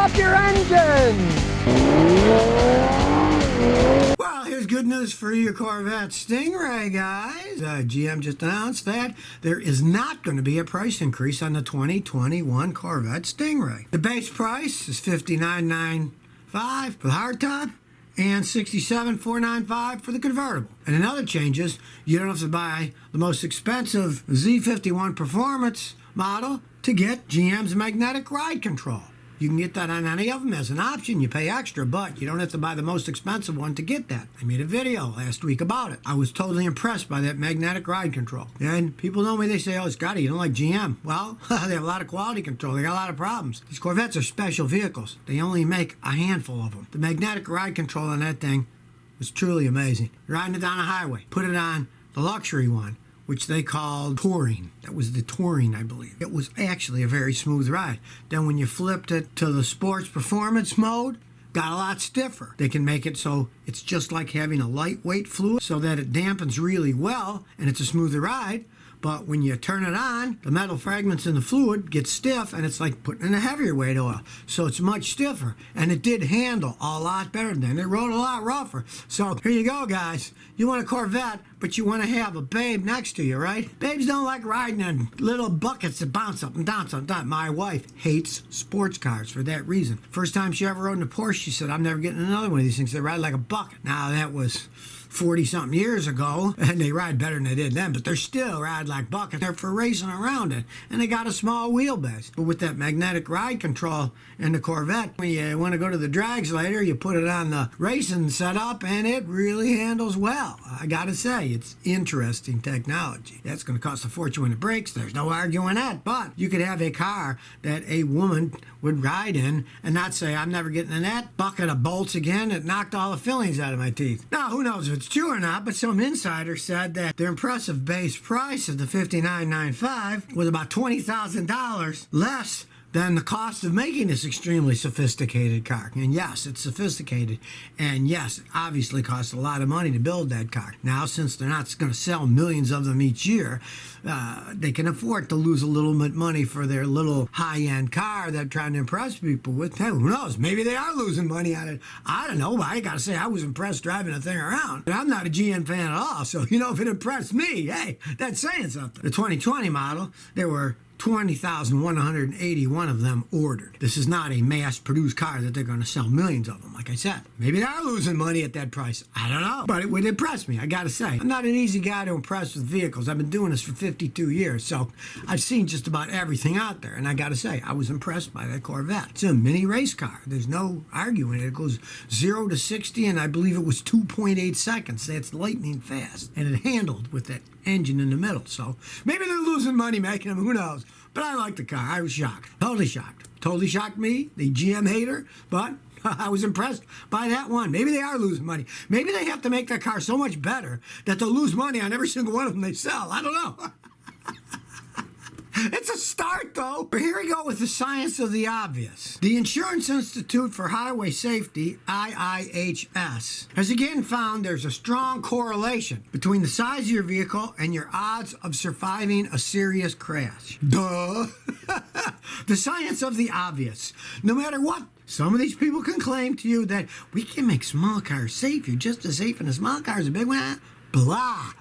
up your engine! Well, here's good news for your Corvette Stingray, guys. GM just announced that there is not going to be a price increase on the 2021 Corvette Stingray. The base price is $59,995 for the hardtop and $67,495 for the convertible. And another change is you don't have to buy the most expensive Z51 Performance model to get GM's magnetic ride control. You can get that on any of them as an option. You pay extra, but you don't have to buy the most expensive one to get that. I made a video last week about it. I was totally impressed by that magnetic ride control. And people know me, they say, oh, Scotty, you don't like GM. Well, they have a lot of quality control. They got a lot of problems. These Corvettes are special vehicles. They only make a handful of them. The magnetic ride control on that thing was truly amazing. Riding it down a highway, put it on the luxury one, which they called Touring. That was the Touring, I believe. It was actually a very smooth ride. Then when you flipped it to the Sports Performance mode, got a lot stiffer. They can make it so it's just like having a lightweight fluid so that it dampens really well and it's a smoother ride. But when you turn it on, the metal fragments in the fluid get stiff and it's like putting in a heavier weight oil. So it's much stiffer. And it did handle a lot better than it rode a lot rougher. So here you go, guys. You want a Corvette, but you want to have a babe next to you, right? Babes don't like riding in little buckets that bounce up and down sometimes. My wife hates sports cars for that reason. First time she ever rode in a Porsche, she said, I'm never getting another one of these things. They ride like a bucket. Now, that was 40-something years ago, and they ride better than they did then, but they're still ride like buckets. They're for racing around it, and they got a small wheelbase. But with that magnetic ride control in the Corvette, when you want to go to the drags later, you put it on the racing setup, and it really handles well. I gotta say, it's interesting technology. That's going to cost a fortune when it breaks. There's no arguing that, but you could have a car that a woman would ride in and not say, I'm never getting in that bucket of bolts again. It knocked all the fillings out of my teeth. Now, who knows if it's true or not, but some insider said that their impressive base price of the $59,995 was about $20,000 less than the cost of making this extremely sophisticated car. And yes, it's sophisticated. And yes, it obviously costs a lot of money to build that car. Now, since they're not going to sell millions of them each year, they can afford to lose a little bit money for their little high-end car they're trying to impress people with. Hey, who knows? Maybe they are losing money on it. I don't know, but I got to say, I was impressed driving the thing around. And I'm not a GM fan at all, so, if it impressed me, hey, that's saying something. The 2020 model, there were 20,181 of them ordered. This is not a mass-produced car that they're going to sell millions of them, like I said. Maybe they are losing money at that price. I don't know. But it would impress me, I got to say. I'm not an easy guy to impress with vehicles. I've been doing this for 52 years, so I've seen just about everything out there. And I got to say, I was impressed by that Corvette. It's a mini race car. There's no arguing it. It goes 0 to 60, and I believe it was 2.8 seconds. That's lightning fast. And it handled with that engine in the middle. So maybe they're losing money making them. Who knows? But I like the car. I was shocked. Totally shocked. Totally shocked me, the GM hater, but I was impressed by that one. Maybe they are losing money. Maybe they have to make their car so much better that they'll lose money on every single one of them they sell. I don't know. It's a start, though. But here we go with the science of the obvious. The Insurance Institute for Highway Safety, IIHS, has again found there's a strong correlation between the size of your vehicle and your odds of surviving a serious crash. Duh. The science of the obvious. No matter what, some of these people can claim to you that we can make small cars safe. You're just as safe in a small car as a big one. Blah.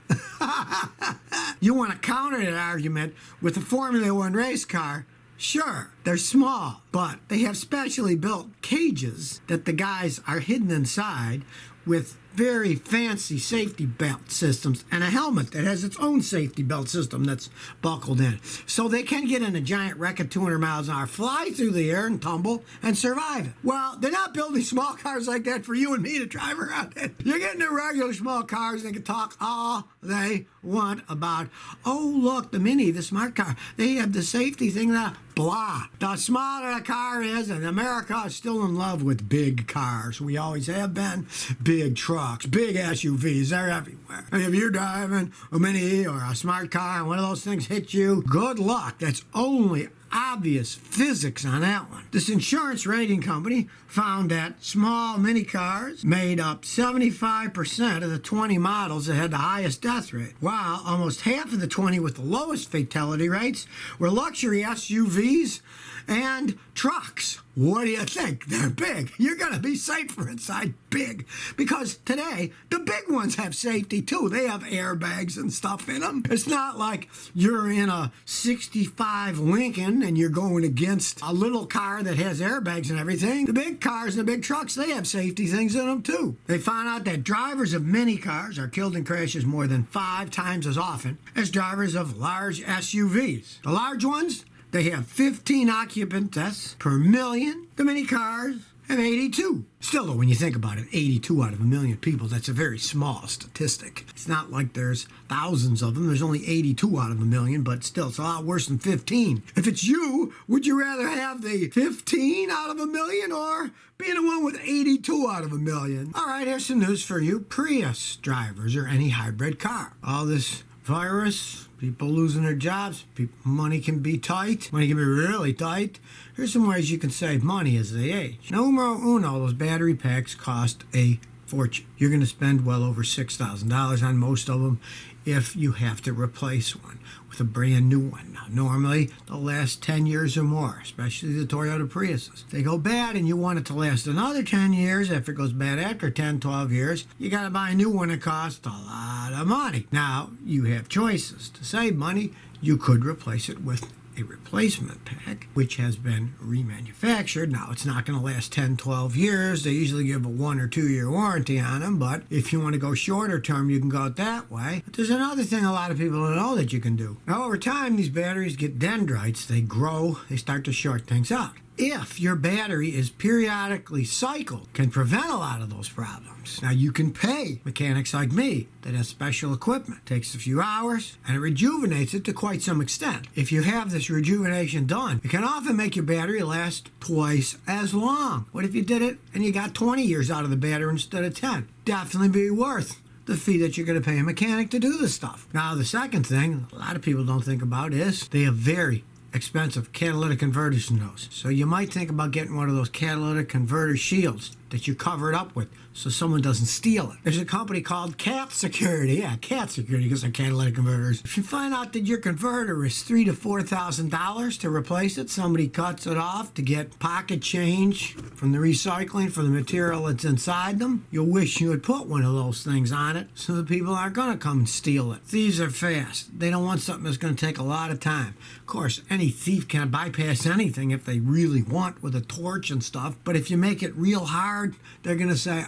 You want to counter that argument with a Formula One race car? Sure, they're small, but they have specially built cages that the guys are hidden inside with very fancy safety belt systems and a helmet that has its own safety belt system that's buckled in. So they can get in a giant wreck at 200 miles an hour, fly through the air and tumble and survive it. Well, they're not building small cars like that for you and me to drive around in. You're getting the regular small cars, they can talk all they want about, oh, look, the Mini, the smart car, they have the safety thing that, blah. The smaller the car is, and America is still in love with big cars. We always have been. Big trucks, big SUVs, they're everywhere. And if you're driving a Mini or a smart car and one of those things hits you, good luck. That's only obvious physics on that one. This insurance rating company found that small mini cars made up 75% of the 20 models that had the highest death rate, while almost half of the 20 with the lowest fatality rates were luxury SUVs and trucks. What do you think? They're big. You're going to be safer inside big. Because today, the big ones have safety too. They have airbags and stuff in them. It's not like you're in a 65 Lincoln and you're going against a little car that has airbags and everything. The big cars and the big trucks, they have safety things in them too. They found out that drivers of mini cars are killed in crashes more than 5 times as often as drivers of large SUVs. The large ones, they have 15 occupant deaths per million. The mini cars have 82. Still, though, when you think about it, 82 out of a million people, that's a very small statistic. It's not like there's thousands of them. There's only 82 out of a million, but still, it's a lot worse than 15. If it's you, would you rather have the 15 out of a million or be the one with 82 out of a million? All right, here's some news for you Prius drivers or any hybrid car. All this virus, people losing their jobs, money can be tight, money can be really tight. Here's some ways you can save money as they age. Numero uno, those battery packs cost a fortune. You're going to spend well over $6,000 on most of them if you have to replace one with a brand new one. Now, normally they'll last 10 years or more, especially the Toyota Priuses. If they go bad and you want it to last another 10 years, if it goes bad after 10, 12 years, you got to buy a new one that costs a lot of money. Now, you have choices. To save money, you could replace it with a replacement pack, which has been remanufactured. Now, it's not going to last 10, 12 years. They usually give a 1 or 2 year warranty on them, but if you want to go shorter term, you can go it that way. But there's another thing a lot of people don't know that you can do. Now, over time, these batteries get dendrites. They grow. They start to short things out. If your battery is periodically cycled, can prevent a lot of those problems. Now, you can pay mechanics like me that has special equipment. It takes a few hours, and it rejuvenates it to quite some extent. If you have this rejuvenation done, it can often make your battery last twice as long. What if you did it and you got 20 years out of the battery instead of 10? Definitely be worth the fee that you're going to pay a mechanic to do this stuff. Now, the second thing a lot of people don't think about is they have very expensive catalytic converters in those. So you might think about getting one of those catalytic converter shields that you cover it up with so someone doesn't steal it. There's a company called Cat Security. Yeah, Cat Security, because they're catalytic converters. If you find out that your converter is $3,000 to $4,000 to replace it, somebody cuts it off to get pocket change from the recycling for the material that's inside them, you'll wish you had put one of those things on it so the people aren't going to come and steal it. Thieves are fast. They don't want something that's going to take a lot of time. Of course, any thief can bypass anything if they really want with a torch and stuff, but if you make it real hard, they're going to say,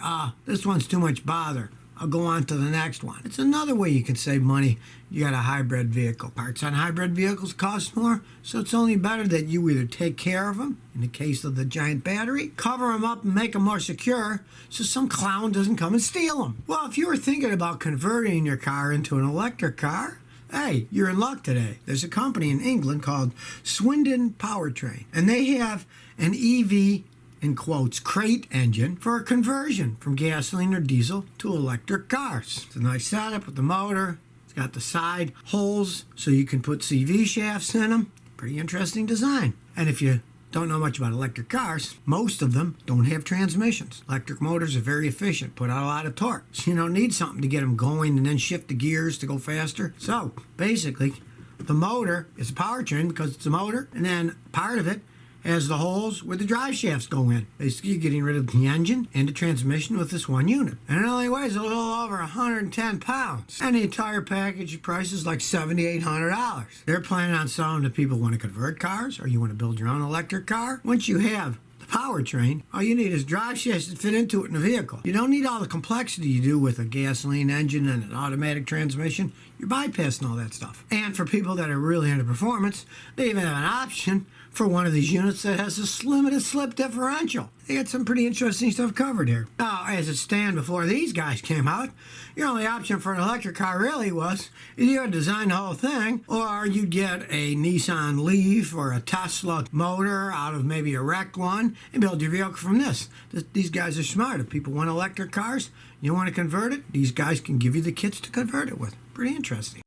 this one's too much bother. I'll go on to the next one. It's another way you can save money. You got a hybrid vehicle. Parts on hybrid vehicles cost more, so it's only better that you either take care of them, in the case of the giant battery, cover them up and make them more secure so some clown doesn't come and steal them. Well, if you were thinking about converting your car into an electric car, hey, you're in luck today. There's a company in England called Swindon Powertrain, and they have an EV, in quotes, crate engine for a conversion from gasoline or diesel to electric cars. It's a nice setup with the motor. It's got the side holes so you can put CV shafts in them. Pretty interesting design. And if you don't know much about electric cars, most of them don't have transmissions. Electric motors are very efficient, put out a lot of torque. So you don't need something to get them going and then shift the gears to go faster. So basically, the motor is a powertrain because it's a motor, and then part of it has the holes where the drive shafts go in. Basically, you're getting rid of the engine and the transmission with this one unit. And it only weighs a little over 110 pounds. And the entire package price is like $7,800. They're planning on selling to people who want to convert cars or you want to build your own electric car. Once you have the powertrain, all you need is drive shafts that fit into it in a vehicle. You don't need all the complexity you do with a gasoline engine and an automatic transmission. You're bypassing all that stuff. And for people that are really into performance, they even have an option for one of these units that has a limited slip differential. They got some pretty interesting stuff covered here. Now, as it stands before these guys came out, your only option for an electric car really was either you had to design the whole thing, or you'd get a Nissan Leaf or a Tesla motor out of maybe a wrecked one and build your vehicle from this. These guys are smart. If people want electric cars, you want to convert it, these guys can give you the kits to convert it with. Pretty interesting.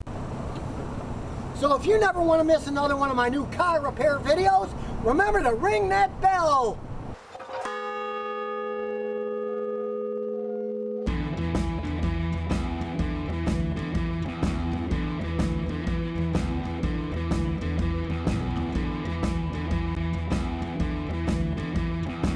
So if you never want to miss another one of my new car repair videos, remember to ring that bell.